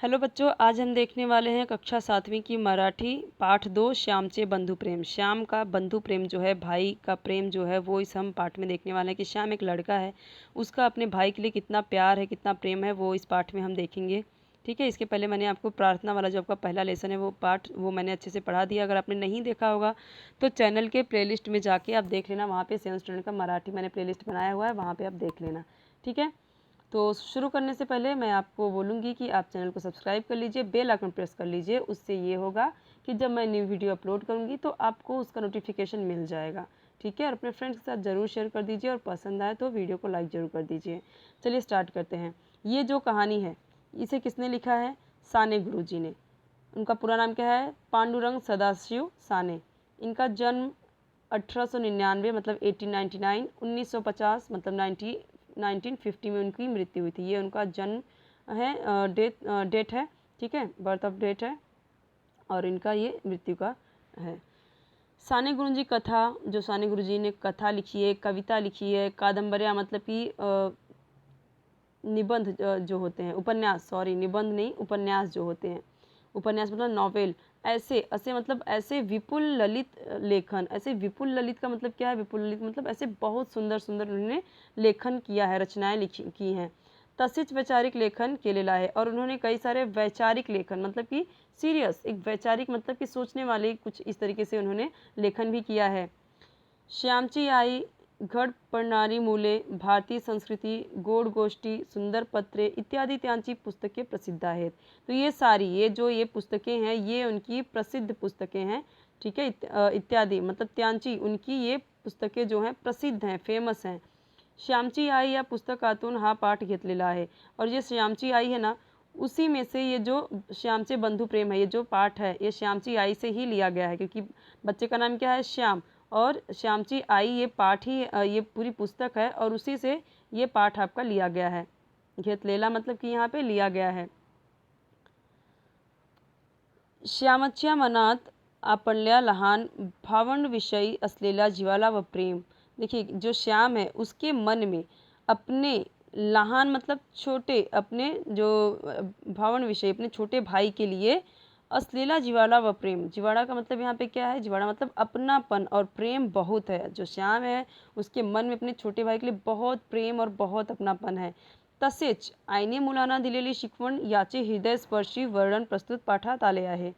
Hello बच्चों, आज हम देखने वाले हैं कक्षा 7वीं की मराठी पाठ 2 श्यामचे बंधु प्रेम। श्याम का बंधु प्रेम जो है, भाई का प्रेम जो है, वो इस हम पाठ में देखने वाले हैं कि श्याम एक लड़का है, उसका अपने भाई के लिए कितना प्यार है, कितना प्रेम है, वो इस पाठ में हम देखेंगे। ठीक है, इसके पहले मैंने आपको प्रार्थना वाला जो आपका पहला लेसन है वो पाठ वो मैंने अच्छे से पढ़ा दिया। अगर आपने नहीं देखा होगा तो चैनल के प्लेलिस्ट में जाके आप देख लेना, वहाँ पे 7th स्टैंडर्ड का मराठी मैंने प्लेलिस्ट बनाया हुआ है, वहाँ पे आप देख लेना। ठीक है, तो शुरू करने से पहले मैं आपको बोलूँगी कि आप चैनल को सब्सक्राइब कर लीजिए, बेल आइकन प्रेस कर लीजिए। उससे ये होगा कि जब मैं न्यू वीडियो अपलोड करूँगी तो आपको उसका नोटिफिकेशन मिल जाएगा। ठीक है, और अपने फ्रेंड्स के साथ ज़रूर शेयर कर दीजिए और पसंद आए तो वीडियो को लाइक ज़रूर कर दीजिए। चलिए स्टार्ट करते हैं। ये जो कहानी है इसे किसने लिखा है? साने गुरुजी ने। उनका पूरा नाम क्या है? पांडुरंग सदाशिव साने। इनका जन्म 1899 मतलब 1899, 1950 मतलब 1950 में उनकी मृत्यु हुई थी। ये उनका जन्म है, डेट है। ठीक है, बर्थ ऑफ डेट है और इनका ये मृत्यु का है। साने गुरुजी कथा, जो साने गुरुजी ने कथा लिखी है, कविता लिखी है, कादम्बरियाँ मतलब कि निबंध जो होते हैं, उपन्यास, सॉरी निबंध नहीं, उपन्यास जो होते हैं, उपन्यास मतलब नॉवेल, ऐसे ऐसे मतलब ऐसे विपुल ललित लेखन। ऐसे विपुल ललित का मतलब क्या है? विपुल ललित मतलब ऐसे बहुत सुंदर सुंदर उन्होंने लेखन किया है, रचनाएं लिखी की हैं। तसेच वैचारिक लेखन केलेला है और उन्होंने कई सारे वैचारिक लेखन मतलब कि सीरियस, एक वैचारिक मतलब कि सोचने वाले कुछ इस तरीके से उन्होंने लेखन भी किया है। श्यामची आई, घट पडणारी मुले, भारतीय संस्कृती, गोड गोष्टी, सुंदर पत्रे इत्यादि त्यांची पुस्तकें प्रसिद्ध आहेत। तो ये सारी, ये जो ये पुस्तकें हैं, ये उनकी प्रसिद्ध पुस्तकें हैं। ठीक है, इत्यादि मतलब त्यांची, उनकी ये पुस्तकें जो हैं प्रसिद्ध हैं, फेमस हैं। श्यामची आई या पुस्तकातून हा पाठ घेतलेला आहे और ये श्यामची आई है ना, उसी में से ये जो श्यामचे बंधु प्रेम है, ये जो पाठ है, ये श्यामची आई से ही लिया गया है, क्योंकि बच्चे का नाम क्या है? श्याम। और श्यामची आई ये पाठ ही, ये पूरी पुस्तक है और उसी से ये पाठ आपका लिया गया है। घेतलेला मतलब कि यहाँ पे लिया गया है। श्यामच्या मनात आपल्या लहान भावंडविषयी असलेला जिव्हाळा व प्रेम। देखिए, जो श्याम है उसके मन में अपने लहान मतलब छोटे, अपने जो भावंड विषय, अपने छोटे भाई के लिए असलेला जिव्हाळा व प्रेम। जिव्हाळा का मतलब यहाँ पे क्या है? जिव्हाळा मतलब अपनापन और प्रेम बहुत है। जो श्याम है उसके मन में अपने छोटे भाई के लिए बहुत प्रेम और बहुत अपनापन है। तसेच आईने मुलांना दिलेली शिकवण याचे हृदयस्पर्शी वर्णन प्रस्तुत पाठात आले आहे।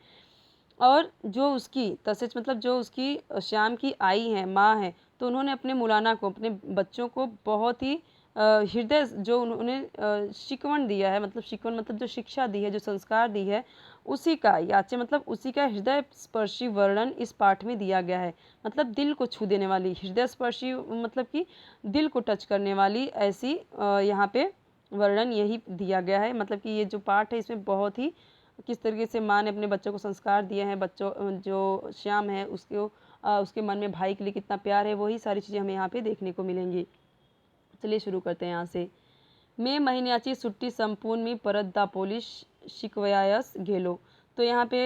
और जो उसकी तसेच मतलब जो उसकी श्याम की आई है, माँ है, तो उन्होंने अपने मुलाना को, अपने बच्चों को बहुत ही हृदय जो उन्होंने शिकवण दिया है, मतलब शिकवण मतलब जो शिक्षा दी है, जो संस्कार दी है, उसी का याचे मतलब उसी का हृदय स्पर्शी वर्णन इस पाठ में दिया गया है। मतलब दिल को छू देने वाली, हृदय स्पर्शी मतलब कि दिल को टच करने वाली ऐसी यहाँ पे वर्णन यही दिया गया है। मतलब कि ये जो पाठ है इसमें बहुत ही किस तरीके से माँ ने अपने बच्चों को संस्कार दिए हैं, बच्चों जो श्याम है उसको उसके मन में भाई के लिए कितना प्यार है, वही सारी चीज़ें हमें यहाँ पे देखने को मिलेंगी। चलिए शुरू करते हैं यहाँ से। मे महिन्याची सुट्टी संपूर्ण मी परत दापोली शिकवयास गेलो। तो यहाँ पे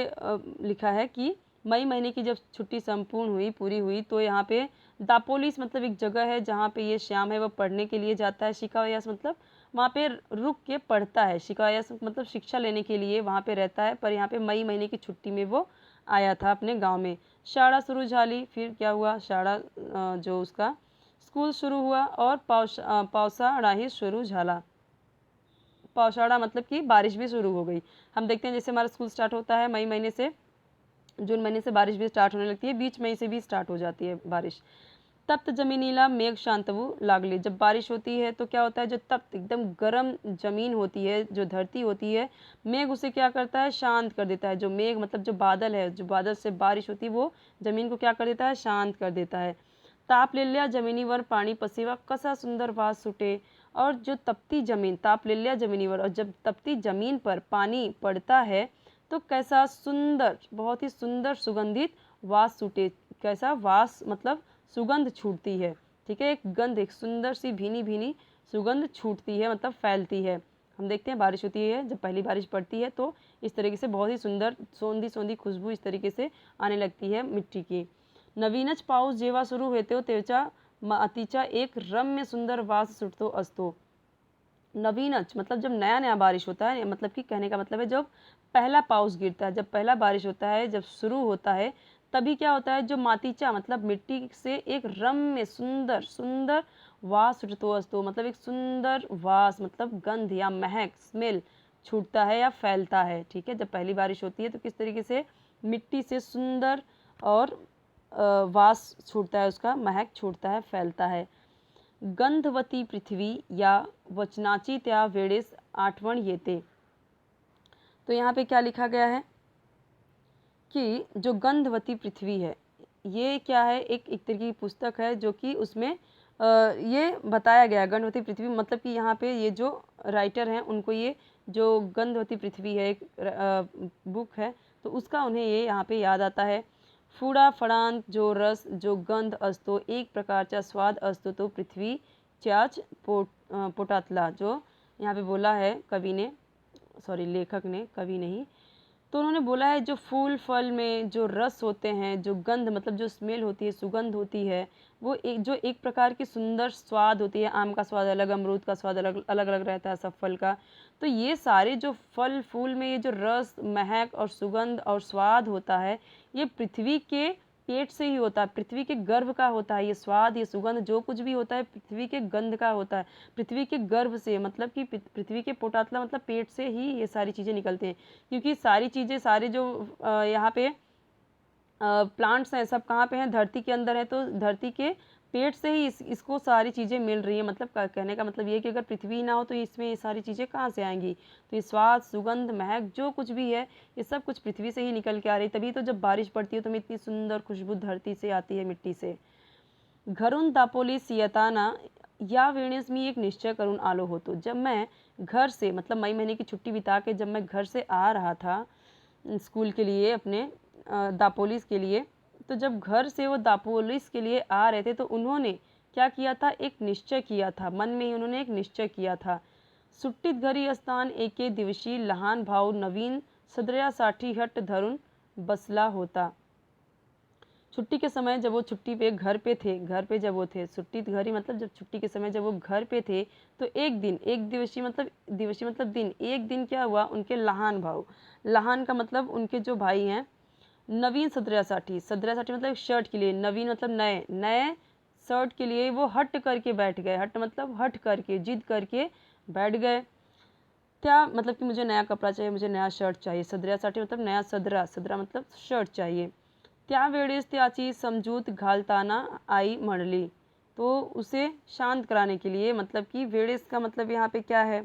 लिखा है कि मई महीने की जब छुट्टी संपूर्ण हुई, पूरी हुई, तो यहाँ पे दापोलिस मतलब एक जगह है जहाँ पे ये श्याम है वह पढ़ने के लिए जाता है। शिकावयास मतलब वहाँ पे रुक के पढ़ता है। शिकावयास मतलब शिक्षा लेने के लिए वहाँ पे रहता है, पर यहाँ पे मई महीने की छुट्टी में वो आया था अपने गाँव में। शाळा शुरू झाली, फिर क्या हुआ? शाळा जो उसका स्कूल शुरू हुआ और पावसाळाही शुरू झाला। पावसाड़ा मतलब कि बारिश भी शुरू हो गई। हम देखते हैं जैसे हमारा स्कूल स्टार्ट होता है मई महीने से, जून महीने से बारिश भी स्टार्ट होने लगती है, बीच मई से भी स्टार्ट हो जाती है बारिश। तप्त जमीनीला मेघ शांतवू लागले। जब बारिश होती है तो क्या होता है? जो तप्त एकदम गर्म जमीन होती है, जो धरती होती है, मेघ उसे क्या करता है? शांत कर देता है। जो मेघ मतलब जो बादल है, जो बादल से बारिश होती है, वो जमीन को क्या कर देता है? शांत कर देता है। तापलेल्या जमिनीवर पाणी पसेवा कसा सुंदर वास सुटे। और जो तपती जमीन, तापलेल्या जमिनीवर, और जब तपती जमीन पर पानी पड़ता है तो कैसा सुंदर, बहुत ही सुंदर सुगंधित वास छूटे। कैसा वास मतलब सुगंध छूटती है। ठीक है, एक गंध, एक सुंदर सी भीनी भीनी सुगंध छूटती है, मतलब फैलती है। हम देखते हैं बारिश होती है, जब पहली बारिश पड़ती है तो इस तरीके से बहुत ही सुंदर सोंधी सोंधी खुशबू इस तरीके से आने लगती है मिट्टी की। नवीनच पाऊस जेव्हा सुरू होतो तेव्हा मातीचा एक रम्य सुंदर वास सुटतो असतो। नवीनच मतलब जब नया नया बारिश होता है, मतलब कि कहने का मतलब है जब पहला पाउस गिरता है, जब पहला बारिश होता है, जब शुरू होता है, तभी क्या होता है, जो मातीचा मतलब मिट्टी से एक रम्य सुंदर सुंदर वास उठतो असतो, मतलब एक सुंदर वास मतलब गंध या महक स्मेल छूटता है या फैलता है। ठीक है, जब पहली बारिश होती है तो किस तरीके से मिट्टी से सुंदर और वास छूटता है, उसका महक छूटता है, फैलता है। गंधवती पृथ्वी या वचनाची त्या वेळेस आठवण येते। तो यहाँ पे क्या लिखा गया है कि जो गंधवती पृथ्वी है, ये क्या है, एक तरह की पुस्तक है जो कि उसमें ये बताया गया गंधवती पृथ्वी, मतलब कि यहाँ पे ये जो राइटर हैं उनको ये जो गंधवती पृथ्वी है एक बुक है, तो उसका उन्हें ये यहाँ पे याद आता है। फुडा फळांत जो रस जो गंध असतो एक प्रकारचा स्वाद असतो तो पृथ्वीच्याच पोटातला, जो यहाँ पे बोला है कवि ने, सॉरी लेखक ने, कवि नहीं, तो उन्होंने बोला है जो फूल फल में जो रस होते हैं, जो गंध मतलब जो स्मेल होती है, सुगंध होती है, वो एक प्रकार की सुंदर स्वाद होती है। आम का स्वाद अलग, अमरूद का स्वाद अलग अलग अलग रहता है सब फल का। तो ये सारे जो फल फूल में ये जो रस महक और सुगंध और स्वाद होता है, ये पृथ्वी के पेट से ही होता है, पृथ्वी के गर्भ का होता है। ये स्वाद ये सुगंध जो कुछ भी होता है पृथ्वी के गंध का होता है, पृथ्वी के गर्भ से, मतलब कि पृथ्वी के पोटातला मतलब पेट से ही ये सारी चीज़ें निकलती हैं। क्योंकि सारी चीज़ें सारे जो यहाँ पे प्लांट्स हैं सब कहाँ पे हैं, धरती के अंदर है, तो धरती के पेट से ही इसको सारी चीज़ें मिल रही हैं। मतलब कहने का मतलब ये है कि अगर पृथ्वी ना हो तो इसमें ये सारी चीज़ें कहाँ से आएंगी। तो ये स्वाद सुगंध महक जो कुछ भी है ये सब कुछ पृथ्वी से ही निकल के आ रही, तभी तो जब बारिश पड़ती है तो इतनी सुंदर खुशबू धरती से आती है, मिट्टी से। घरून दापोलीस येताना या वेळेस मी एक निश्चय करून आलो होतो। जब मैं घर से मतलब मई महीने की छुट्टी बिता के जब मैं घर से आ रहा था स्कूल के लिए अपने दापोलिस के लिए, तो जब घर से वो दापोलिस के लिए आ रहे थे तो उन्होंने क्या किया था, एक निश्चय किया था, मन में ही उन्होंने एक निश्चय किया था। सुट्टीत घरी असतान एके दिवशी लहान भाऊ नवीन सदऱ्यासाठी हट्ट धरून बसला होता। छुट्टी के समय जब वो छुट्टी पे घर पे थे, घर पे जब वो थे, छुट्टी घरी मतलब जब छुट्टी के समय जब वो घर पे थे, तो एक दिन एक दिवसीय मतलब दिन, एक दिन क्या हुआ, उनके लहान भाऊ, लहान का मतलब उनके जो भाई हैं, नवीन सदऱ्यासाठी, सदऱ्यासाठी मतलब शर्ट के लिए, नवीन मतलब नए, नए शर्ट के लिए वो हट करके बैठ गए, हट मतलब हट करके जिद करके बैठ गए। क्या मतलब कि मुझे नया कपड़ा चाहिए, मुझे नया शर्ट चाहिए, सदऱ्यासाठी मतलब नया सदरा, सदरा मतलब शर्ट चाहिए। त्यावेळेस त्याची समजूत घालताना आई म्हणली, तो उसे शांत कराने के लिए, मतलब कि वेळेस का मतलब यहाँ पे क्या है,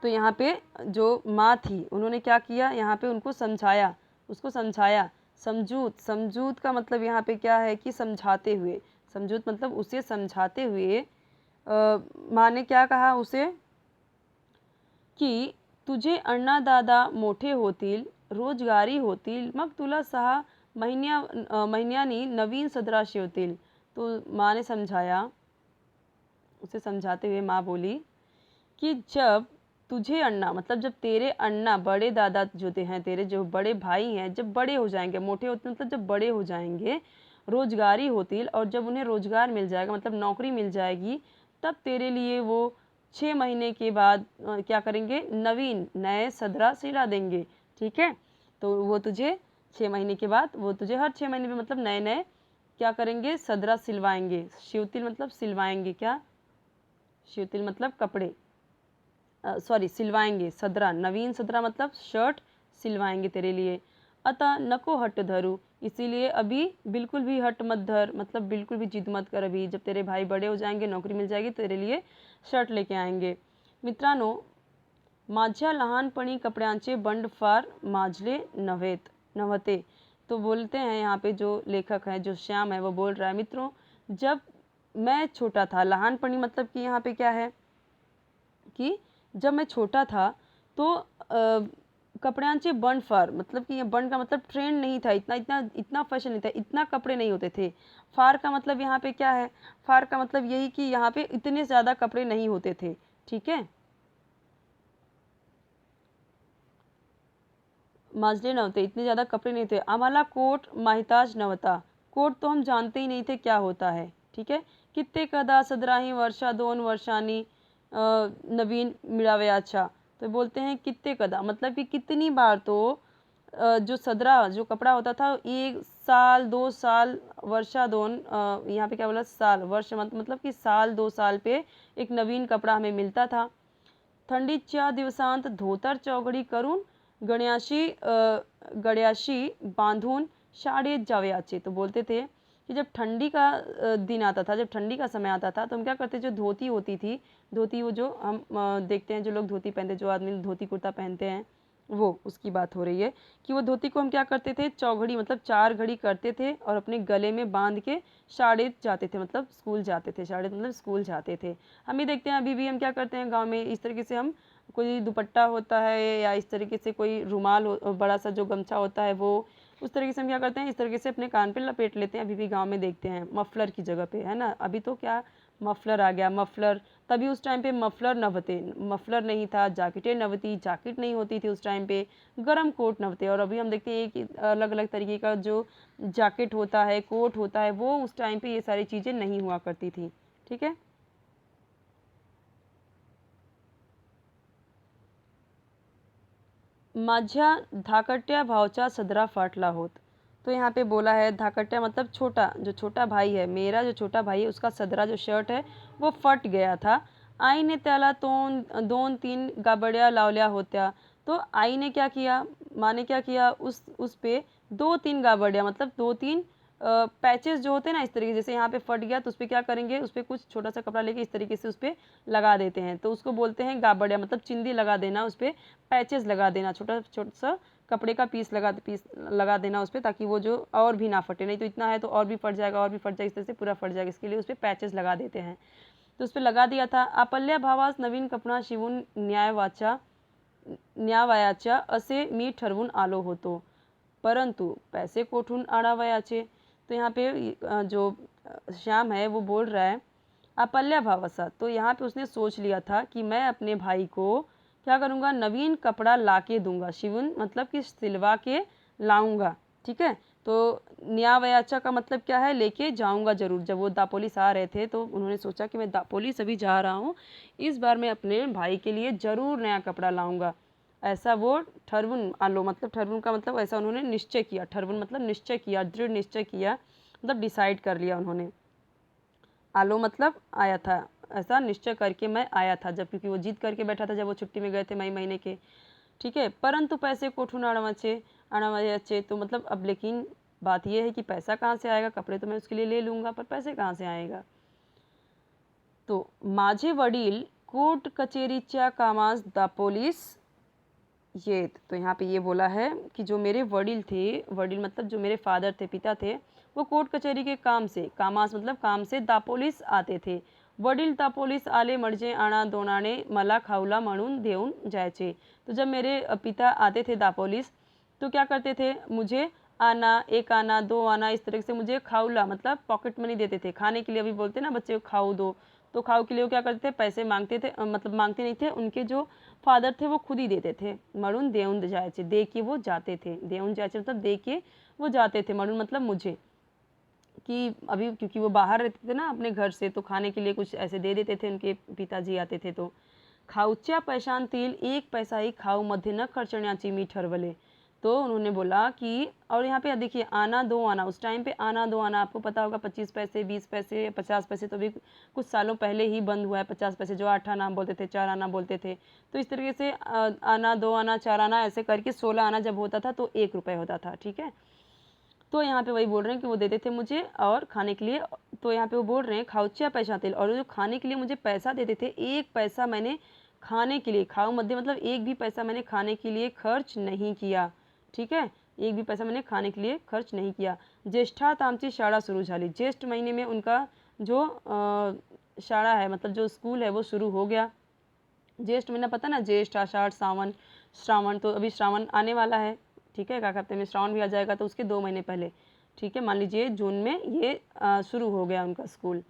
तो यहाँ पे जो माँ थी उन्होंने क्या किया, यहाँ पे उनको समझाया, उसको समझाया। समझूत, समझूत का मतलब यहाँ पे क्या है कि समझाते हुए, समझूत मतलब उसे समझाते हुए माँ ने क्या कहा उसे की तुझे अण्णा दादा मोठे होतील, रोजगारी होतील, मग तुला 6 महिन्यांनी नवीन सदरा शिवतील। तो माँ ने समझाया, उसे समझाते हुए माँ बोली कि जब तुझे अण्णा मतलब जब तेरे अण्णा बड़े दादा जो हैं, तेरे जो बड़े भाई हैं, जब बड़े हो जाएंगे, मोटे होते मतलब जब बड़े हो जाएंगे, रोजगारी होतील, और जब उन्हें रोजगार मिल जाएगा मतलब नौकरी मिल जाएगी, तब तेरे लिए वो 6 महीने के बाद क्या करेंगे, नवीन नए सदरा सिला देंगे। ठीक है, तो वो तुझे 6 महीने के बाद वो तुझे हर 6 महीने में मतलब नए नए क्या करेंगे, सदरा सिलवाएंगे। शिवतील मतलब सिलवाएंगे, क्या शिवतील मतलब कपड़े, सॉरी सिलवाएंगे, सदरा नवीन सदरा मतलब शर्ट सिलवाएंगे तेरे लिए। अतः नको हट धरू, इसीलिए अभी बिल्कुल भी हट मत धर, मतलब बिल्कुल भी जिद मत कर, अभी जब तेरे भाई बड़े हो जाएंगे, नौकरी मिल जाएगी, तेरे लिए शर्ट लेके आएंगे। मित्रांनो, माझ्या लहानपणी कपड्यांचे बंड फार माजले नव्हते। तो बोलते हैं यहाँ पे जो लेखक है, जो श्याम है, वो बोल रहा है, मित्रों जब मैं छोटा था, लहानपणी मतलब कि यहाँ पे क्या है कि जब मैं छोटा था तो कपड्यांचे बंड फार, मतलब कि ये बंड का मतलब ट्रेंड नहीं था, इतना फैशन नहीं था, इतना कपड़े नहीं होते थे। फार का मतलब यहाँ पे क्या है, फार का मतलब यही कि यहाँ पे इतने ज़्यादा कपड़े नहीं होते थे। ठीक है, माजले नव्हते, इतने ज़्यादा कपड़े नहीं थे। आम्हाला कोट माहिताज नव्हता, कोट तो हम जानते ही नहीं थे क्या होता है। ठीक है, कित्येकदा सदराही वर्षा 2 वर्षांनी नवीन मिळावयाचा। तो बोलते हैं कितने कदा, मतलब कि कितनी बार तो जो सदरा जो कपड़ा होता था 1 साल 2 साल वर्षा दोन, यहाँ पे क्या बोला साल वर्ष मतलब कि साल 2 साल पे एक नवीन कपड़ा हमें मिलता था। थंडीच्या दिवसांत धोतर चौघडी करून गड्याशी बांधून शाळेत जावयाचे। तो बोलते थे कि जब ठंडी का दिन आता था, जब ठंडी का समय आता था तो हम क्या करते, जो धोती होती थी, धोती वो जो हम देखते हैं जो लोग धोती पहनते हैं, जो आदमी धोती कुर्ता पहनते हैं, वो उसकी बात हो रही है कि वो धोती को हम क्या करते थे, चौघड़ी मतलब 4 घड़ी करते थे और अपने गले में बांध के शाळेत जाते थे, मतलब स्कूल जाते थे। शाळेत मतलब स्कूल जाते थे। हम भी देखते हैं अभी भी हम क्या करते हैं गांव में, इस तरीके से हम कोई दुपट्टा होता है या इस तरीके से कोई रुमाल बड़ा सा जो गमछा होता है वो, उस तरीके से हम क्या करते हैं, इस तरीके से अपने कान पे लपेट लेते हैं। अभी भी गांव में देखते हैं मफलर की जगह पे, है ना। अभी तो क्या मफलर आ गया, मफलर। तभी उस टाइम पे मफलर नवते, मफलर नहीं था, जैकेटें नवती, जैकेट नहीं होती थी उस टाइम पे, गर्म कोट नवते। और अभी हम देखते हैं कि अलग अलग तरीके का जो जैकेट होता है, कोट होता है, वो उस टाइम पे ये सारी चीज़ें नहीं हुआ करती थी। ठीक है। माझ्या धाकट्या भावचा सदरा फाटला होत। तो यहाँ पे बोला है धाकट्या मतलब छोटा, जो छोटा भाई है, मेरा जो छोटा भाई है उसका सदरा जो शर्ट है वो फट गया था। आईने त्याला 2-3 गाबड्या लावल्या होत्या। तो आई ने क्या किया, माँ ने क्या किया, उस पे 2-3 गाबड्या मतलब 2-3 पैचेस जो होते हैं ना, इस तरीके जैसे यहाँ पे फट गया तो उस पर क्या करेंगे, उस पर कुछ छोटा सा कपड़ा लेके इस तरीके से उस पर लगा देते हैं। तो उसको बोलते हैं गाबड्या, मतलब चिंदी लगा देना, उस पर पैचेस लगा देना, छोटा छोटा सा कपड़े का पीस लगा देना उस पर, ताकि वो जो और भी ना फटे। नहीं तो इतना है तो और भी फट जाएगा, और भी फट जाएगा, इस तरह से पूरा फट जाएगा। इसके लिए उस पर पैचेस लगा देते हैं। तो उस पर लगा दिया था। आपल्या भावास नवीन कपडा शिवून न्यावयाच्या असे मी ठरवून आलो होतो, परंतु पैसे कोठून आणावयाचे। तो यहाँ पे जो श्याम है वो बोल रहा है आपल्या भावासा, तो यहाँ पे उसने सोच लिया था कि मैं अपने भाई को क्या करूँगा, नवीन कपड़ा ला के दूंगा। शिवन मतलब कि सिलवा के लाऊंगा। ठीक है। तो न्यावयाचा का मतलब क्या है, लेके जाऊंगा जरूर। जब वो दापोलिस आ रहे थे तो उन्होंने सोचा कि मैं दापोलिस अभी जा रहा हूँ, इस बार मैं अपने भाई के लिए ज़रूर नया कपड़ा लाऊंगा। ऐसा वो ठरवुन आलो, मतलब ठरवुन का मतलब ऐसा उन्होंने निश्चय किया। ठरवुन मतलब निश्चय किया, दृढ़ निश्चय किया, मतलब डिसाइड कर लिया उन्होंने। आलो मतलब आया था, ऐसा निश्चय करके मैं आया था, जब क्योंकि वो जीत करके बैठा था जब वो छुट्टी में गए थे मई महीने के। ठीक है। परंतु पैसे कोठून आणावयाचे, तो मतलब अब लेकिन बात यह है कि पैसा कहाँ से आएगा, कपड़े तो मैं उसके लिए ले लूँगा पर पैसे कहाँ से आएगा। तो माझे वडील कोर्ट कचेरीच्या कामास दापोलीस येत। तो यहाँ पे ये बोला है कि जो मेरे वडील थे, वडील मतलब जो मेरे फादर थे, पिता थे, वो कोर्ट कचहरी के काम से, कामास मतलब काम से दापोलीस आते थे। वडील दापोलीस आले म्हणजे आणा दोनाने मला खाऊला म्हणून देऊन जायचे। तो जब मेरे पिता आते थे दापोलीस तो क्या करते थे, मुझे आना, 1 आना 2 आना, इस तरह से मुझे खाऊला मतलब पॉकेट मनी देते थे। खाने के लिए अभी बोलते ना बच्चे को खाऊ दो, तो खाऊ के लिए वो क्या करते थे, पैसे मांगते थे, मतलब मांगते नहीं थे, उनके जो फादर थे वो खुद ही देते थे। म्हणून देऊन जायचे, दे के वो जाते थे। देऊन जायचे मतलब दे के वो जाते थे। म्हणून मतलब मुझे, कि अभी क्योंकि वो बाहर रहते थे ना अपने घर से, तो खाने के लिए कुछ ऐसे दे देते थे, उनके पिताजी आते थे तो। खाऊच्या पैशांतील 1 पैसाही खाऊमध्ये न खर्चण्याची मी ठरवले। तो उन्होंने बोला कि, और यहाँ पे देखिए आना 2 आना, उस टाइम पे आना 2 आना आपको पता होगा, 25 पैसे 20 पैसे 50 पैसे तो अभी कुछ सालों पहले ही बंद हुआ है। 50 पैसे जो 8 आना बोलते थे, 4 आना बोलते थे। तो इस तरीके से आना 2 आना 4 आना ऐसे करके 16 आना जब होता था तो 1 रुपये होता था। ठीक है। तो यहाँ पे वही बोल रहे हैं कि वो देते थे मुझे और खाने के लिए। तो यहाँ पे वो बोल रहे हैं खाऊच्या पैशातील, और जो खाने के लिए मुझे पैसा देते थे, 1 पैसा मैंने खाने के लिए, खाऊ मध्य मतलब 1 भी पैसा मैंने खाने के लिए खर्च नहीं किया। ठीक है। 1 भी पैसा मैंने खाने के लिए खर्च नहीं किया। ज्येष्ठात आमची शाळा सुरू झाली। ज्येष्ठ महीने में उनका जो शाळा है मतलब जो स्कूल है वो शुरू हो गया। ज्येष्ठ महीना पता ना, ज्येष्ठ आषाढ़ सावन श्रावण, तो अभी श्रावण आने वाला है। ठीक है। क्या हफ्ते में श्रावण भी आ जाएगा, तो उसके 2 महीने पहले। ठीक है। मान लीजिए जून में ये शुरू हो गया उनका स्कूल।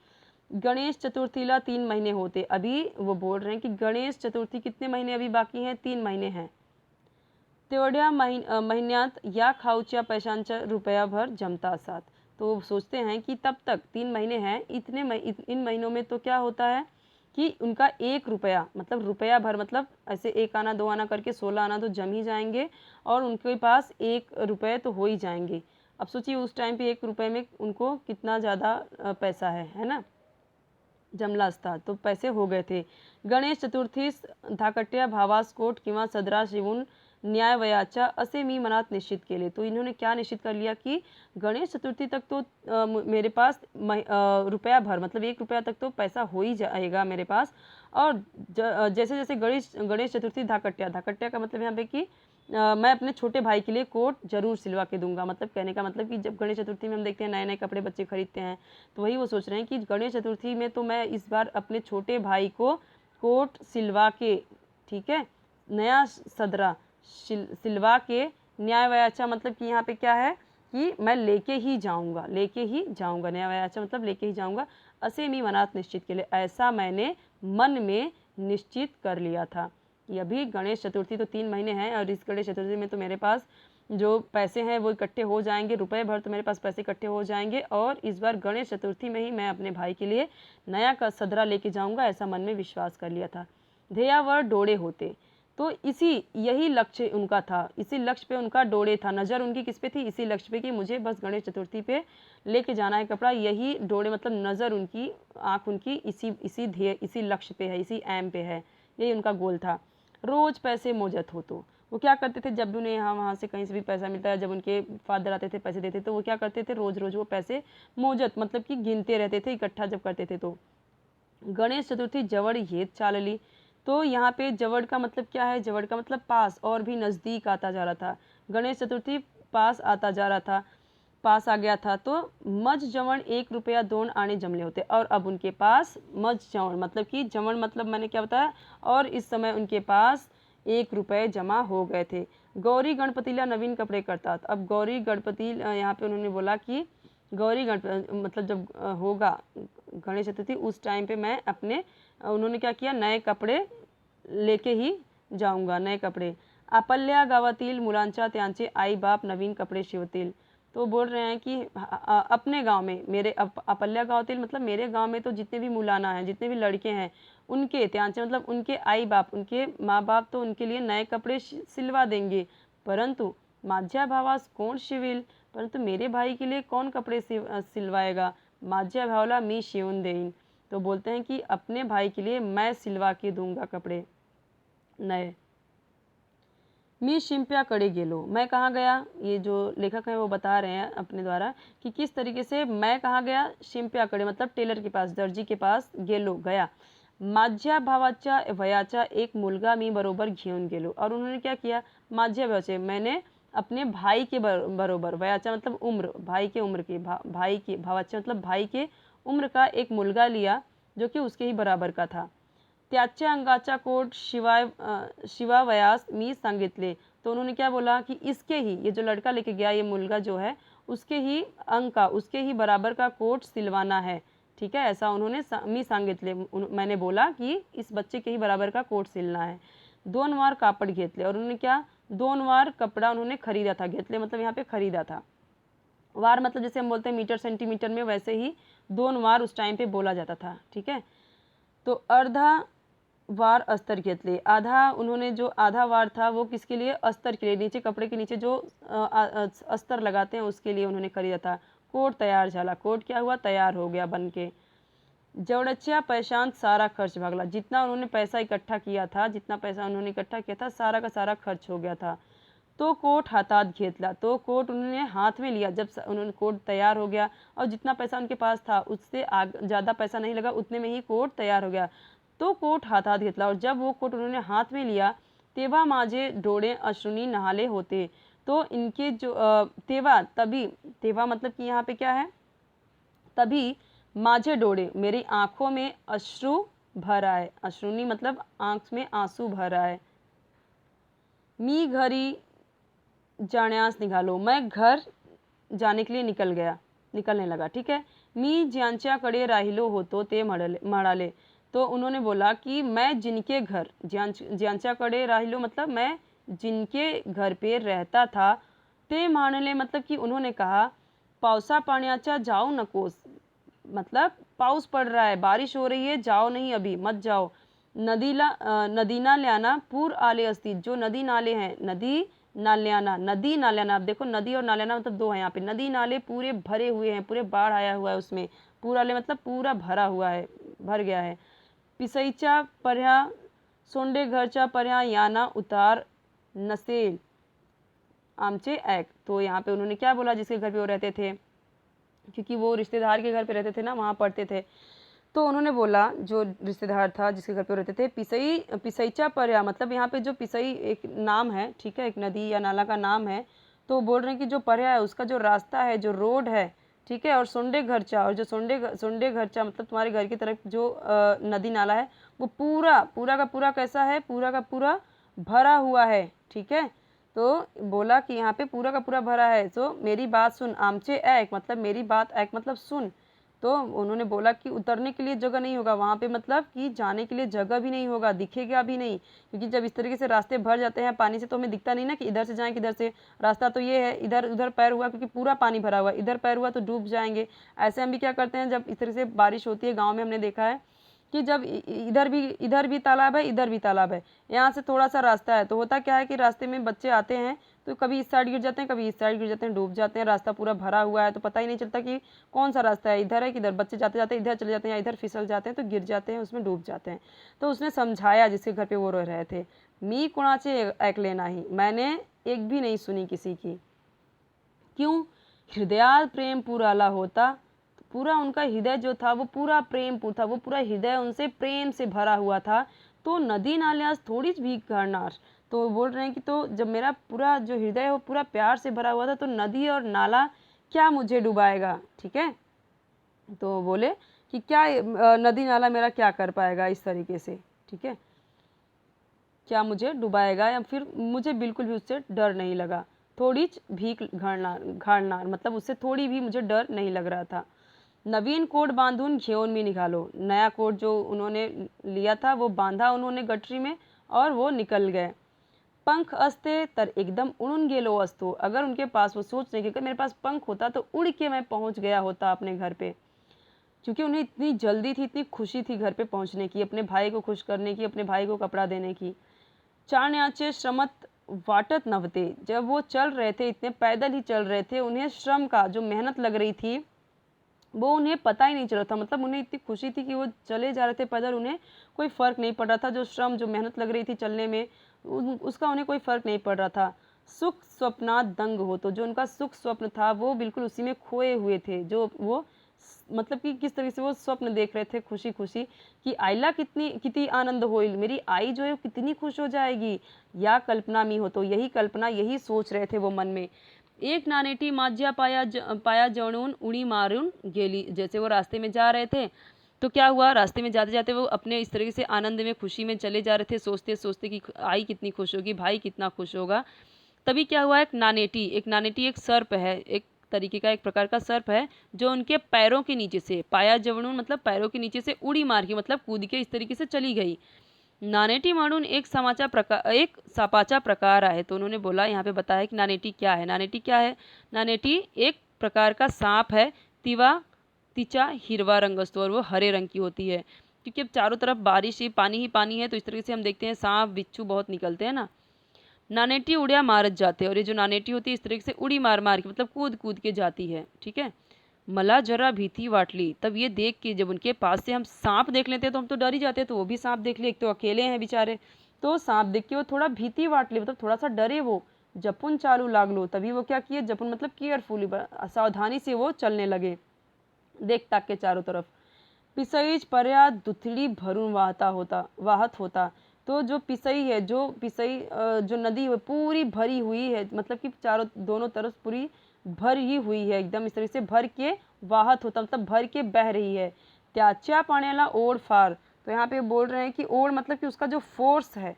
गणेश चतुर्थीला 3 महीने होते। अभी वो बोल रहे हैं कि गणेश चतुर्थी कितने महीने अभी बाकी हैं, 3 महीने हैं। तेवढ्या महिन्यात या खाऊच्या पैशांच्या रुपयाभर जमता साथ। तो सोचते हैं कि तब तक 3 महीने हैं, इन महीनों में तो क्या होता है, कि उनका 1 रुपया मतलब रुपया भर, मतलब ऐसे 1 आना 2 आना करके 16 आना तो जम ही जाएंगे और उनके पास 1 रुपये तो हो ही जाएंगे। अब सोचिए उस टाइम पे 1 रुपये में उनको कितना ज़्यादा पैसा है ना, जमलाच था, तो पैसे हो गए थे। गणेश चतुर्थीस धाकट्या भावास कोट किंवा सदरा शिवून न्यायवयाच्या असे मी मनात निश्चित केले। तो इन्होंने क्या निश्चित कर लिया कि गणेश चतुर्थी तक तो मेरे पास रुपया भर मतलब 1 रुपया तक तो पैसा हो ही जाएगा मेरे पास। और जैसे जैसे गणेश गणेश चतुर्थी धाकट्या, धाकट्या का मतलब यहाँ पे कि मैं अपने छोटे भाई के लिए कोट जरूर सिलवा के दूंगा। मतलब कहने का मतलब कि जब गणेश चतुर्थी में हम देखते हैं नए नए कपड़े बच्चे खरीदते हैं, तो वही वो सोच रहे हैं कि गणेश चतुर्थी में तो मैं इस बार अपने छोटे भाई को कोट सिलवा के, ठीक है, नया सदरा सिलवा के न्यायवयाचा मतलब कि यहाँ पे क्या है कि मैं लेके ही जाऊंगा, लेके ही जाऊंगा। न्यायवयाचा मतलब लेके ही जाऊंगा। असे मी मनात निश्चित के लिए, ऐसा मैंने मन में निश्चित कर लिया था कि अभी गणेश चतुर्थी तो 3 महीने हैं और इस गणेश चतुर्थी में तो मेरे पास जो पैसे हैं वो इकट्ठे हो जाएंगे, रुपए भर तो मेरे पास पैसे इकट्ठे हो जाएंगे और इस बार गणेश चतुर्थी में ही मैं अपने भाई के लिए नया का सदरा लेके जाऊंगा, ऐसा मन में विश्वास कर लिया था। ध्येयावर डोड़े होते, तो यही लक्ष्य उनका था, इसी लक्ष्य पे उनका डोड़े था, नज़र उनकी किस पे थी, इसी लक्ष्य पे कि मुझे बस गणेश चतुर्थी पे लेके जाना है कपड़ा। यही डोड़े मतलब नज़र उनकी, आँख उनकी इसी ध्येय इसी लक्ष्य पे है, इसी एम पे है, यही उनका गोल था। रोज़ पैसे मोजत हो, तो वो क्या करते थे जब भी उन्हें यहाँ वहाँ से कहीं से भी पैसा मिलता है, जब उनके फादर आते थे पैसे देते तो वो क्या करते थे, रोज़ रोज़ वो पैसे मोजत मतलब कि गिनते रहते थे, इकट्ठा जब करते थे। तो गणेश चतुर्थी जवड़ येत चालली, तो यहाँ पे जवड़ का मतलब क्या है, जवड़ का मतलब पास, और भी नज़दीक आता जा रहा था। गणेश चतुर्थी पास आता जा रहा था, पास आ गया था। तो मज जवण 1 रुपया 2 आने जमले होते, और अब उनके पास मज जवण मतलब कि जवण मतलब मैंने क्या बताया, और इस समय उनके पास 1 रुपये जमा हो गए थे। गौरी गणपतिला नवीन कपड़े करता, अब गौरी गणपति यहाँ पे उन्होंने बोला कि गौरी गणपति मतलब जब होगा गणेश चतुर्थी उस टाइम पे मैं अपने उन्होंने क्या किया, नए कपड़े लेके ही जाऊंगा, नए कपड़े। आपल्या गावातील मुलांच्या त्यांचे आई बाप नवीन कपडे शिवतील, तो बोल रहे हैं कि अपने गांव में मेरे आपल्या गावातील मतलब मेरे गांव में तो जितने भी मुलाना हैं, जितने भी लड़के हैं उनके त्यांचे मतलब उनके आई बाप, उनके माँ बाप तो उनके लिए नए कपड़े सिलवा देंगे, परंतु माझ्या भावास कोण शिविल, परंतु मेरे भाई के लिए कौन कपड़े सिलवाएगा, माझ्या भावाला मी शिवून देईन। तो बोलते हैं कि अपने भाई के लिए मैं सिलवा के दूंगा कपड़े नए। मी शिंप्याकडे गेलो, मैं कहाँ गया, ये जो लेखक हैं वो बता रहे हैं अपने द्वारा कि किस तरीके से मैं कहाँ गया, शिंप्याकडे मतलब टेलर के पास, दर्जी के पास गेलो गया। माझ्या भावाच्या वयाचा एक मुलगा मी बरोबर घेऊन गेलो, और उन्होंने क्या किया, माझ्या वयाचे मैंने अपने भाई के बरोबर, वयाचा मतलब उम्र, भाई के उम्र के भाई के भावाच्या मतलब भाई के उम्र का एक मुलगा लिया जो कि उसके ही बराबर का था। त्याच्या अंगाचा कोट शिवावयास मी सांगितले, तो उन्होंने क्या बोला कि इसके ही, ये जो लड़का लेके गया ये मुलगा जो है उसके ही अंग का, उसके ही बराबर का कोट सिलवाना है, ठीक है, ऐसा उन्होंने मी सांगितले मैंने बोला कि इस बच्चे के ही बराबर का कोट सिलना है। 2 वार कापड़ घेतले, और उन्होंने क्या 2 वार कपड़ा उन्होंने खरीदा था, घेतले मतलब यहाँ पे खरीदा था, वार मतलब जैसे हम बोलते हैं मीटर सेंटीमीटर में, वैसे ही 2 वार उस टाइम पे बोला जाता था, ठीक है। तो अर्धा वार अस्तर घेतले, आधा उन्होंने जो आधा वार था वो किसके लिए, अस्तर के लिए, नीचे कपड़े के नीचे जो अस्तर लगाते हैं उसके लिए उन्होंने खरीदा था। कोट तैयार झाला, कोट क्या हुआ, तैयार हो गया बन के। जेवढ्याच्या पैशांत सारा खर्च भागला, जितना उन्होंने पैसा इकट्ठा किया था, जितना पैसा उन्होंने इकट्ठा किया था सारा का सारा खर्च हो गया था। तो कोट हाथात घेतला, तो कोट उन्होंने हाथ में लिया, जब उन्होंने कोट तैयार हो गया और जितना पैसा उनके पास था उससे ज़्यादा पैसा नहीं लगा, उतने में ही कोट तैयार हो गया, तो कोट हाथात घेतला, और जब वो कोट उन्होंने हाथ में लिया तेव्हा माझे डोळे अश्रुनी नहाले होते, तो इनके जो तेव्हा तभी, तेव्हा मतलब कि यहाँ पे क्या है, तभी माझे डोळे मेरी आँखों में अश्रु भर आए, अश्रुनी मतलब आँख में आंसू भर आए। मी घरी जाण्यास निघालो, मैं घर जाने के लिए निकलने लगा, ठीक है। मी ज्यांच्याकडे राहिलो होतो ते म्हणाले, तो उन्होंने बोला कि मैं जिनके घर, ज्यांच्याकडे राहिलो मतलब मैं जिनके घर पे रहता था, ते म्हणाले मतलब कि उन्होंने कहा पावसा पाण्याच्या जाऊ नकोस, मतलब पाउस पड़ रहा है, बारिश हो रही है, जाओ नहीं अभी, मत जाओ। नदी नाल्याना पूर आले अस्ति, जो नदी नाले हैं, नदी नाल्याना, आप देखो नदी और नाल्याना मतलब दो है यहाँ पे। नदी नाले पूरे भरे हुए हैं, पूरे बाढ़ आया हुआ है उसमें। पूरा आले मतलब पूरा भरा हुआ है, भर गया है। पिसईचा पर्या सोंडे घरचा पर्या याना उतार नसेल आमचे ऐक। तो यहाँ पे उन्होंने क्या बोला, जिसके घर पे वो रहते थे, क्योंकि वो रिश्तेदार के घर पे रहते थे ना, वहाँ पढ़ते थे, तो उन्होंने बोला, जो रिश्तेदार था जिसके घर पे रहते थे, पिसईचा पर्या, मतलब यहाँ पे जो पिसई एक नाम है, ठीक है, एक नदी या नाला का नाम है। तो बोल रहे हैं कि जो पर्या है उसका जो रास्ता है, जो रोड है, ठीक है, और सोंडे घरचा, और जो सोंडे घरचा मतलब तुम्हारे घर की तरफ जो नदी नाला है, वो पूरा का पूरा कैसा है, पूरा का पूरा भरा हुआ है, ठीक है। तो बोला कि यहाँ पे पूरा का पूरा भरा है, तो मेरी बात सुन, आमचे ऐक मतलब मेरी बात ऐक मतलब सुन। तो उन्होंने बोला कि उतरने के लिए जगह नहीं होगा वहाँ पे, मतलब कि जाने के लिए जगह भी नहीं होगा, दिखेगा भी नहीं, क्योंकि जब इस तरीके से रास्ते भर जाते हैं पानी से तो हमें दिखता नहीं ना कि इधर से जाएं किधर से। रास्ता तो ये है, इधर उधर पैर हुआ क्योंकि पूरा पानी भरा हुआ, इधर पैर हुआ तो डूब जाएंगे। ऐसे हम भी क्या करते हैं, जब इस तरह से बारिश होती है, गाँव में हमने देखा है कि जब इधर भी तालाब है, इधर भी तालाब है, यहाँ से थोड़ा सा रास्ता है, तो होता क्या है कि रास्ते में बच्चे आते हैं तो कभी इस साइड गिर जाते हैं, कभी इस साइड गिर जाते हैं, डूब जाते हैं। रास्ता पूरा भरा हुआ है तो पता ही नहीं चलता कि कौन सा रास्ता है, इधर है किधर। बच्चे जाते जाते इधर चले जाते हैं या इधर फिसल जाते हैं तो गिर जाते हैं, उसमें डूब जाते हैं। तो उसने समझाया जिसके घर पे वो रह रहे थे, मी कुणाचे ऐकले नाही, मैंने एक भी नहीं सुनी किसी की। क्यों? हृदयात प्रेम पुराला होता, पूरा उनका हृदय जो था वो पूरा प्रेम था, वो पूरा हृदय उनसे प्रेम से भरा हुआ था। तो नदी नाल्यास थोड़ी भीग करनार, तो बोल रहे हैं कि तो जब मेरा पूरा जो हृदय है वो पूरा प्यार से भरा हुआ था, तो नदी और नाला क्या मुझे डुबाएगा, ठीक है। तो बोले कि क्या नदी नाला मेरा क्या कर पाएगा इस तरीके से, ठीक है, क्या मुझे डुबाएगा, या फिर मुझे बिल्कुल भी उससे डर नहीं लगा। थोड़ी भीख घाड़नार मतलब उससे थोड़ी भी मुझे डर नहीं लग रहा था। नवीन कोट बांधून घेऊन मी निकालो, नया कोट जो उन्होंने लिया था वो बांधा उन्होंने गठरी में और वो निकल गए। पंख असते तर एकदम उड़न गेलो असतो, अगर उनके पास, वो सोच रहे कि अगर मेरे पास पंख होता तो उड़ के मैं पहुंच गया होता अपने घर पे, क्योंकि उन्हें इतनी जल्दी थी, इतनी खुशी थी घर पे पहुंचने की, अपने भाई को खुश करने की, अपने भाई को कपड़ा देने की। चाण्याचे श्रमत वाटत नवते, जब वो चल रहे थे, इतने पैदल ही चल रहे थे, उन्हें श्रम का जो मेहनत लग रही थी वो उन्हें पता ही नहीं चल रहा था। मतलब उन्हें इतनी खुशी थी कि वो चले जा रहे थे पैदल, उन्हें कोई फ़र्क नहीं पड़ रहा था। जो श्रम, जो मेहनत लग रही थी चलने में, उसका उन्हें कोई फ़र्क नहीं पड़ रहा था। सुख स्वप्नात दंग हो, तो जो उनका सुख स्वप्न था वो बिल्कुल उसी में खोए हुए थे। जो वो मतलब कि किस तरह से वो स्वप्न देख रहे थे खुशी खुशी कि आइला कितनी आनंद होइल, मेरी आई जो है कितनी खुश हो जाएगी, या कल्पना मी हो, तो यही कल्पना, यही सोच रहे थे वो मन में। एक नानेटी माज्या पाया जवळून उड़ी मारून गेली, जैसे वो रास्ते में जा रहे थे तो क्या हुआ, रास्ते में जाते जाते वो अपने इस तरीके से आनंद में, खुशी में चले जा रहे थे, सोचते सोचते कि आई कितनी खुश होगी, भाई कितना खुश होगा। तभी क्या हुआ, एक नानेटी एक सर्प है, एक तरीके का, एक प्रकार का सर्प है जो उनके पैरों के नीचे से, पाया जवणून मतलब पैरों के नीचे से उड़ी मार के, मतलब कूद के इस तरीके से चली गई। नानेटी मारून एक सापाचा प्रकार आहे, तो उन्होंने बोला, यहाँ पे बताया कि नानेटी क्या है। नानेटी क्या है? नानेटी एक प्रकार का सांप है, तिचा हिरवा रंग असतो, और वो हरे रंग की होती है, क्योंकि अब चारों तरफ बारिश ही पानी है, तो इस तरीके से हम देखते हैं सांप बिच्छू बहुत निकलते हैं ना। नानेटी उड़िया मारत जाते हैं, और ये जो नानेटी होती है इस तरीके से उड़ी मार मार के, मतलब कूद कूद के जाती है, ठीक है। मला जरा भीति वाटली, तब ये देख के, जब उनके पास से हम सांप देख लेते हैं तो हम तो डर ही जाते हैं, तो वो भी सांप देख ले, एक तो अकेले हैं बेचारे, तो सांप देख के वो थोड़ा भीति वाटली, मतलब थोड़ा सा डरे वो। जपुन चालू लागलो, तभी वो क्या किए, जपुन मतलब केयरफुली, सावधानी से वो चलने लगे, देख ताक के चारों तरफ। पिसईच पर्या दुथड़ी भरून वाहत होता, तो जो पिसई है, जो नदी है पूरी भरी हुई है, मतलब कि दोनों तरफ पूरी भरी हुई है, एकदम इस तरह से भर के वाहत होता, मतलब भर के बह रही है। त्याच्या पाण्याला ओढ फार, तो यहाँ पे बोल रहे हैं कि ओढ़ मतलब कि उसका जो फोर्स है,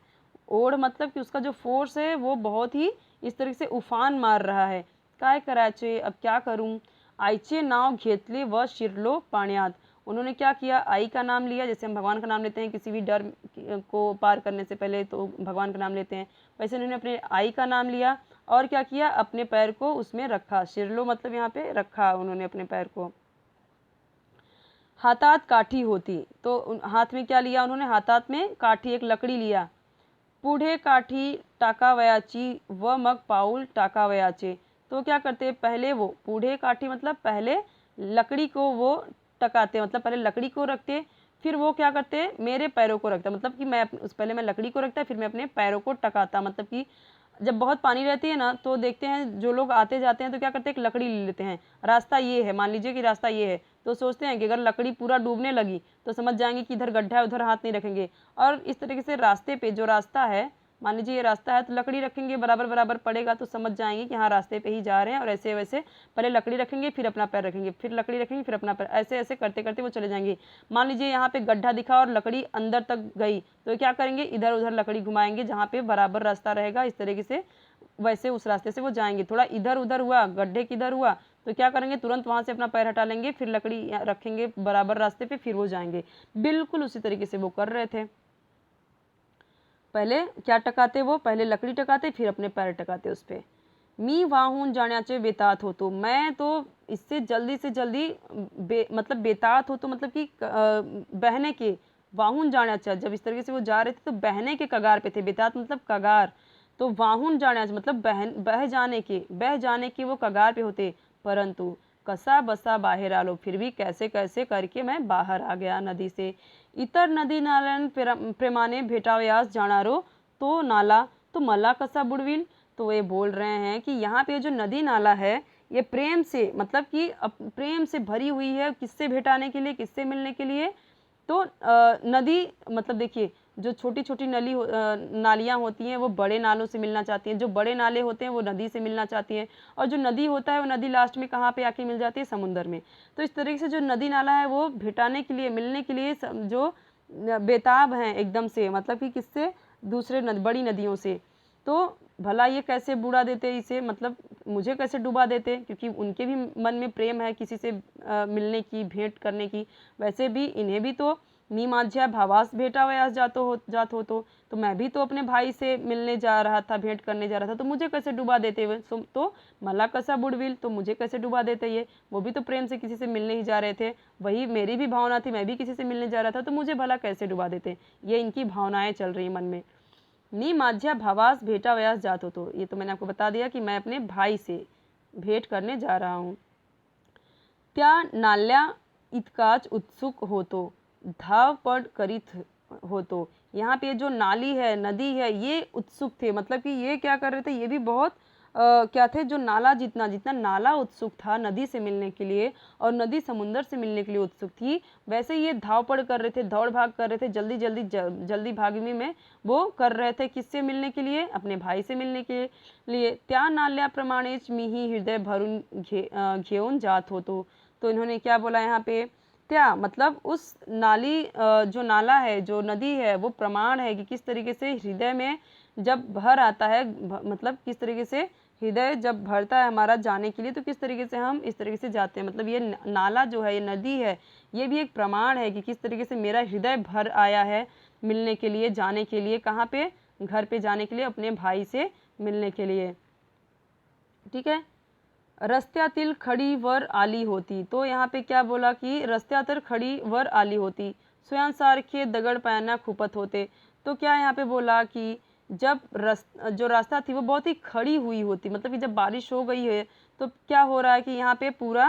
ओढ़ मतलब कि उसका जो फोर्स है वो बहुत ही इस तरह से उफान मार रहा है। काय करायचे, अब क्या करूं। आईचे नाव घेतले व शिरलो पाण्यात, उन्होंने क्या किया, आई का नाम लिया, जैसे हम भगवान का नाम लेते हैं किसी भी डर को पार करने से पहले, तो भगवान का नाम लेते हैं, वैसे उन्होंने अपने आई का नाम लिया और क्या किया, अपने पैर को उसमें रखा। शिरलो मतलब यहाँ पे रखा उन्होंने अपने पैर को। हाथात काठी होती, तो हाथ में क्या लिया उन्होंने, हाथात में काठी, एक लकड़ी लिया। पुढे काठी टाकावयाची व मग पाऊल टाकावयाचे, तो क्या करते हैं, पहले वो पुढे काठी मतलब पहले लकड़ी को वो टकाते, मतलब पहले लकड़ी को रखते, फिर वो क्या करते, मेरे पैरों को रखता, मतलब कि मैं उस पहले मैं लकड़ी को रखता, फिर मैं अपने पैरों को टकाता। मतलब कि जब बहुत पानी रहती है ना, तो देखते हैं जो लोग आते जाते हैं तो क्या करते हैं, एक लकड़ी ले लेते हैं। रास्ता ये है, मान लीजिए कि रास्ता ये है, तो सोचते हैं कि अगर लकड़ी पूरा डूबने लगी तो समझ जाएंगे कि इधर गड्ढा है, उधर हाथ नहीं रखेंगे। और इस तरीके से रास्ते पे जो रास्ता है, मान लीजिए ये रास्ता है, तो लकड़ी रखेंगे, बराबर बराबर पड़ेगा, तो समझ जाएंगे कि हाँ रास्ते पे ही जा रहे हैं। और ऐसे वैसे पहले लकड़ी रखेंगे, फिर अपना पैर रखेंगे, फिर लकड़ी रखेंगे, फिर अपना पैर, ऐसे ऐसे करते करते वो चले जाएंगे। मान लीजिए यहाँ पे गड्ढा दिखा और लकड़ी अंदर तक गई, तो क्या करेंगे, इधर उधर लकड़ी घुमाएंगे, जहाँ पे बराबर रास्ता रहेगा इस तरीके से, वैसे उस रास्ते से वो जाएंगे। थोड़ा इधर उधर हुआ, गड्ढे किधर हुआ, तो क्या करेंगे, तुरंत वहाँ से अपना पैर हटा लेंगे, फिर लकड़ी रखेंगे बराबर रास्ते पे, फिर वो जाएंगे। बिल्कुल उसी तरीके से वो कर रहे थे। पहले क्या टकाते, वो पहले लकड़ी टकाते, फिर अपने पैर टकाते उस पर। मी वाहून जाण्याचे बेतात होतो, मैं तो इससे जल्दी से जल्दी मतलब बेतात हो, तो मतलब कि बहने के, वाहून जाण्याचा, जब इस तरीके से वो जा रहे थे तो बहने के कगार पे थे, बेतात मतलब कगार, तो वाहून जाण्याचे मतलब बह जाने के वो कगार पे होते। परंतु कसा बसा बाहेर आलो, फिर भी कैसे कैसे करके मैं बाहर आ गया नदी से। इतर नदी प्रेमाने भेटावयास जाणारो तो नाला, तो मला कसा बुडविल, तो ये बोल रहे हैं कि यहाँ पे जो नदी नाला है, ये प्रेम से, मतलब कि प्रेम से भरी हुई है, किससे भेटाने के लिए, किससे मिलने के लिए, तो नदी मतलब देखिए, जो छोटी छोटी नालियाँ होती हैं वो बड़े नालों से मिलना चाहती हैं, जो बड़े नाले होते हैं वो नदी से मिलना चाहती हैं, और जो नदी होता है वो नदी लास्ट में कहाँ पे आके मिल जाती है, समुद्र में। तो इस तरीके से जो नदी नाला है वो भेटाने के लिए, मिलने के लिए जो बेताब हैं एकदम से, मतलब कि किससे, दूसरे बड़ी नदियों से। तो भला ये कैसे बुड़ा देते इसे, मतलब मुझे कैसे डुबा देते, क्योंकि उनके भी मन में प्रेम है किसी से मिलने की, भेंट करने की। वैसे भी इन्हें भी तो मी माझ्या भावास भेटावयास जात हो, तो मैं भी तो अपने भाई से मिलने जा रहा था, भेंट करने जा रहा था, तो मुझे कैसे डुबा देते हुए, तो मला कसा बुड़विल, तो मुझे कैसे डुबा देते ये, वो भी तो प्रेम से किसी से मिलने ही जा रहे थे, वही मेरी भी भावना थी, मैं भी किसी से मिलने जा रहा था, तो मुझे भला कैसे डुबा देते। ये इनकी भावनाएं चल रही मन में। नी माझ्या भावास भेटावयास जात होतो, ये तो मैंने आपको बता दिया कि मैं अपने भाई से भेंट करने जा रहा हूँ। त्या नाल्या इतकाच उत्सुक होतो, धावपळ करीत होतो। यहाँ पे जो नाली है, नदी है, ये उत्सुक थे, मतलब कि ये क्या कर रहे थे, ये भी बहुत क्या थे, जो नाला जितना जितना नाला उत्सुक था नदी से मिलने के लिए, और नदी समुंदर से मिलने के लिए उत्सुक थी, वैसे ये धावपड़ कर रहे थे, दौड़ भाग कर रहे थे, जल्दी जल्दी जल्दी भागने में वो कर रहे थे, किससे मिलने के लिए, अपने भाई से मिलने के लिए। त्या नाल्याप्रमाणेच मीही हृदय भरून घेऊन जात होतो, तो इन्होंने क्या बोला यहाँ पे, त्या मतलब उस नाली जो नाला है, जो नदी है, वो प्रमाण है कि किस तरीके से हृदय में जब भर आता है, मतलब किस तरीके से हृदय जब भरता है हमारा जाने के लिए, तो किस तरीके से हम इस तरीके से जाते हैं। मतलब ये नाला जो है, ये नदी है, ये भी एक प्रमाण है कि किस तरीके से मेरा हृदय भर आया है मिलने के लिए, जाने के लिए, कहाँ पे, घर पे जाने के लिए, अपने भाई से मिलने के लिए। ठीक है। रस्त्यातील खडी वर आली होती, तो यहाँ पे क्या बोला कि रस्त्यातर खडी वर आली होती, स्वयंसारखे दगड पायांना खुपत होते। तो क्या यहाँ पे बोला कि जब जो रास्ता थी वो बहुत ही खड़ी हुई होती, मतलब कि जब बारिश हो गई है तो क्या हो रहा है कि यहाँ पे पूरा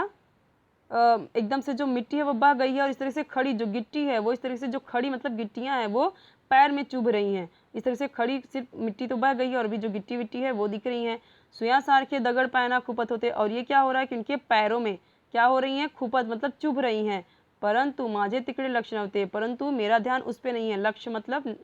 एकदम से जो मिट्टी है वो बह गई है, और इस तरह से खड़ी जो गिट्टी है वो, इस तरह से जो खड़ी मतलब गिट्टियाँ हैं वो पैर में चुभ रही हैं। इस तरह से खड़ी सिर्फ मिट्टी तो बह गई है, और भी जो गिट्टी विट्टी है वो दिख रही हैं। सुया सार के दगड़ पायना खुपत होते, और ये क्या हो रहा है कि उनके पैरों में क्या हो रही हैं, खुपत मतलब चुभ रही हैं। परंतु माझे तिकड़े लक्ष्य होते, परंतु मेरा ध्यान उस पर नहीं है। लक्ष्य मतलब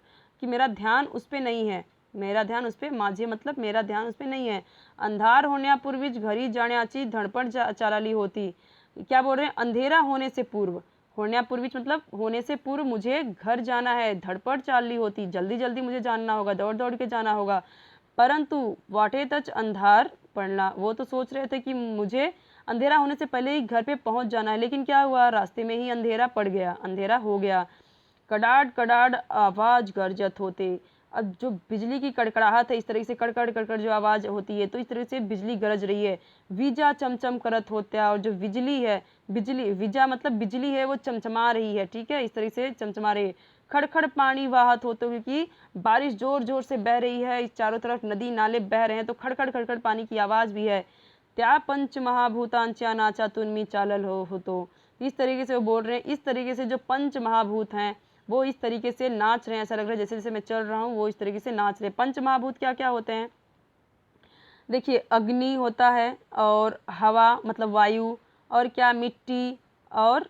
कि मेरा ध्यान उस पर नहीं है, मेरा ध्यान उस पर, माझे मतलब मेरा ध्यान उस पर नहीं है। अंधार होण्यापूर्वीच घरी जाण्याची धडपड चालली होती, क्या बोल रहे हैं, अंधेरा होने से पूर्व, होण्यापूर्वीच मतलब होने से पूर्व मुझे घर जाना है, धड़पड़ चाल ली होती, जल्दी जल्दी मुझे जानना होगा, दौड़ दौड़ के जाना होगा। परंतु वाटे तच अंधार पड़ना, वो तो सोच रहे थे कि मुझे अंधेरा होने से पहले ही घर पे पहुंच जाना है, लेकिन क्या हुआ, रास्ते में ही अंधेरा पड़ गया, अंधेरा हो गया। कडाड कडाड आवाज गरजत होते, अब जो बिजली की कड़कड़ाहट है, इस तरीके से कड़कड़ कड़कड़ जो आवाज़ होती है, तो इस तरीके से बिजली गरज रही है। वीजा चमचम करत होत्या, और जो बिजली है, बिजली वीजा मतलब बिजली है, वो चमचमा रही है, ठीक है, इस तरीके से चमचमा रही है। खड़खड़ पानी वाहत होते, क्योंकि बारिश जोर जोर से बह रही है, इस चारों तरफ नदी नाले बह रहे हैं, तो खड़खड़ खड़खड़ पानी की आवाज़ भी है। त्या पंच महाभूतांच्या नाचा तुन्मी चालल हो तो, इस तरीके से वो बोल रहे हैं। इस तरीके से जो पंच महाभूत हैं वो इस तरीके से नाच रहे हैं, ऐसा लग रहा है जैसे जैसे मैं चल रहा हूँ वो इस तरीके से नाच रहे हैं। पंच महाभूत क्या क्या होते हैं? देखिए, अग्नि होता है, और हवा मतलब वायु, और क्या मिट्टी, और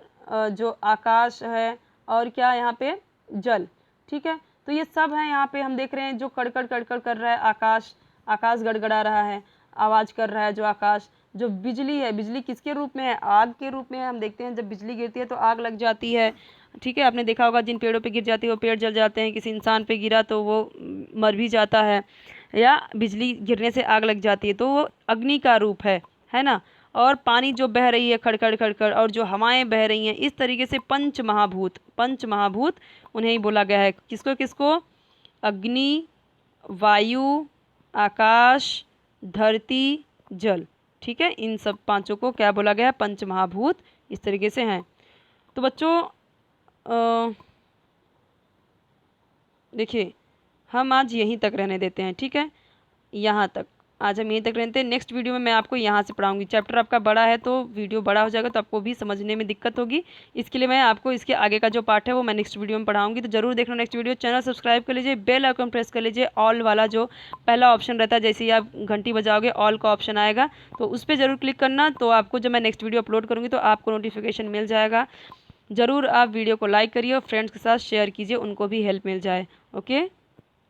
जो आकाश है, और क्या यहाँ पे जल, ठीक है। तो ये सब है यहाँ पे हम देख रहे हैं जो कड़कड़ कड़कड़ कर रहा है आकाश, आकाश गड़गड़ा रहा है, आवाज़ कर रहा है जो आकाश। जो बिजली है, बिजली किसके रूप में है? आग के रूप में है। हम देखते हैं जब बिजली गिरती है तो आग लग जाती है, ठीक है। आपने देखा होगा जिन पेड़ों पे गिर जाती है वो पेड़ जल जाते हैं, किसी इंसान पे गिरा तो वो मर भी जाता है, या बिजली गिरने से आग लग जाती है, तो वो अग्नि का रूप है ना। और पानी जो बह रही है खड़खड़ खड़खड़, और जो हवाएं बह रही हैं, इस तरीके से पंच महाभूत, पंच महाभूत उन्हें ही बोला गया है। किसको किसको? अग्नि, वायु, आकाश, धरती, जल, ठीक है। इन सब पांचों को क्या बोला गया है? पंच महाभूत इस तरीके से हैं। तो बच्चों देखिए, हम आज यहीं तक रहने देते हैं, ठीक है, यहाँ तक आज हम यहीं तक रहते हैं। नेक्स्ट वीडियो में मैं आपको यहाँ से पढ़ाऊंगी। चैप्टर आपका बड़ा है तो वीडियो बड़ा हो जाएगा, तो आपको भी समझने में दिक्कत होगी। इसके लिए मैं आपको इसके आगे का जो पार्ट है वो मैं नेक्स्ट वीडियो में पढ़ाऊंगी, तो जरूर देखना नेक्स्ट वीडियो। चैनल सब्सक्राइब कर लीजिए, बेल आइकन प्रेस कर लीजिए, ऑल वाला जो पहला ऑप्शन रहता है, जैसे ही आप घंटी बजाओगे ऑल का ऑप्शन आएगा, तो उस पर जरूर क्लिक करना। तो आपको जब मैं नेक्स्ट वीडियो अपलोड करूँगी तो आपको नोटिफिकेशन मिल जाएगा। ज़रूर आप वीडियो को लाइक करिए और फ्रेंड्स के साथ शेयर कीजिए, उनको भी हेल्प मिल जाए। ओके।